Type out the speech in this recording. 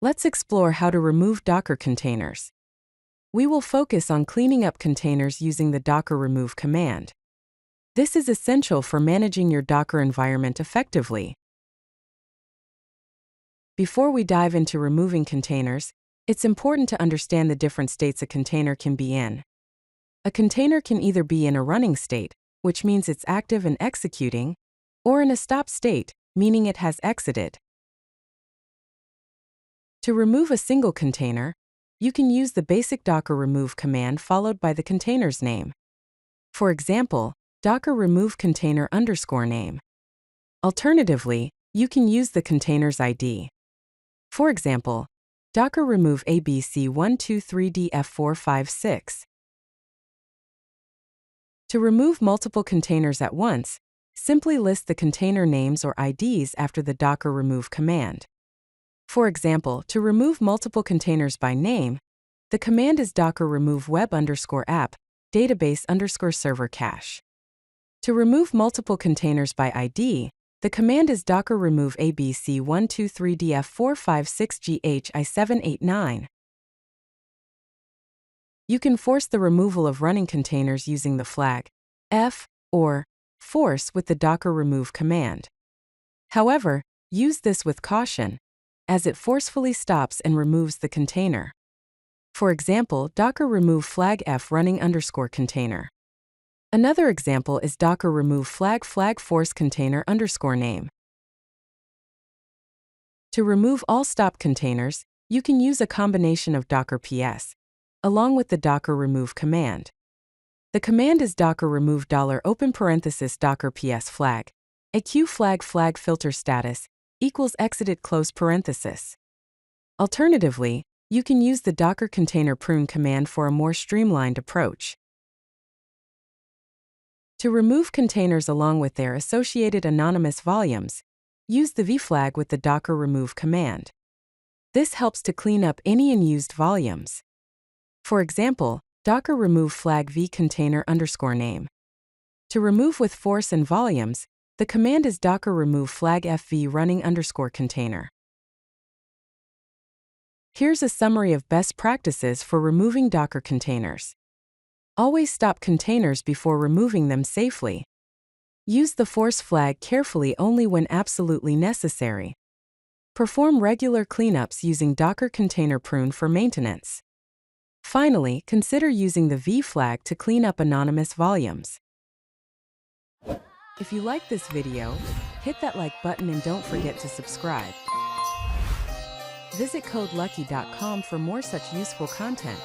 Let's explore how to remove Docker containers. We will focus on cleaning up containers using the Docker remove command. This is essential for managing your Docker environment effectively. Before we dive into removing containers, it's important to understand the different states a container can be in. A container can either be in a running state, which means it's active and executing, or in a stop state, meaning it has exited. To remove a single container, you can use the basic Docker remove command followed by the container's name. For example, Docker remove container _name. Alternatively, you can use the container's ID. For example, Docker remove ABC123DF456. To remove multiple containers at once, simply list the container names or IDs after the Docker remove command. For example, to remove multiple containers by name, the command is Docker remove web_app database_server cache. To remove multiple containers by ID, the command is Docker remove ABC123DF456GHI789. You can force the removal of running containers using the flag F or force with the Docker remove command. However, use this with caution, as it forcefully stops and removes the container. For example, Docker remove flag F running_container. Another example is Docker remove flag force container _name. To remove all stop containers, you can use a combination of Docker ps, along with the Docker remove command. The command is Docker remove $open parenthesis Docker ps flag, AQ flag filter status, equals exited close parenthesis. Alternatively, you can use the Docker container prune command for a more streamlined approach. To remove containers along with their associated anonymous volumes, use the v flag with the Docker remove command. This helps to clean up any unused volumes. For example, Docker remove flag v container _name. To remove with force and volumes, the command is Docker remove flag fv running_container. Here's a summary of best practices for removing Docker containers. Always stop containers before removing them safely. Use the force flag carefully only when absolutely necessary. Perform regular cleanups using Docker container prune for maintenance. Finally, consider using the v flag to clean up anonymous volumes. If you like this video, hit that like button and don't forget to subscribe. Visit CodeLucky.com for more such useful content.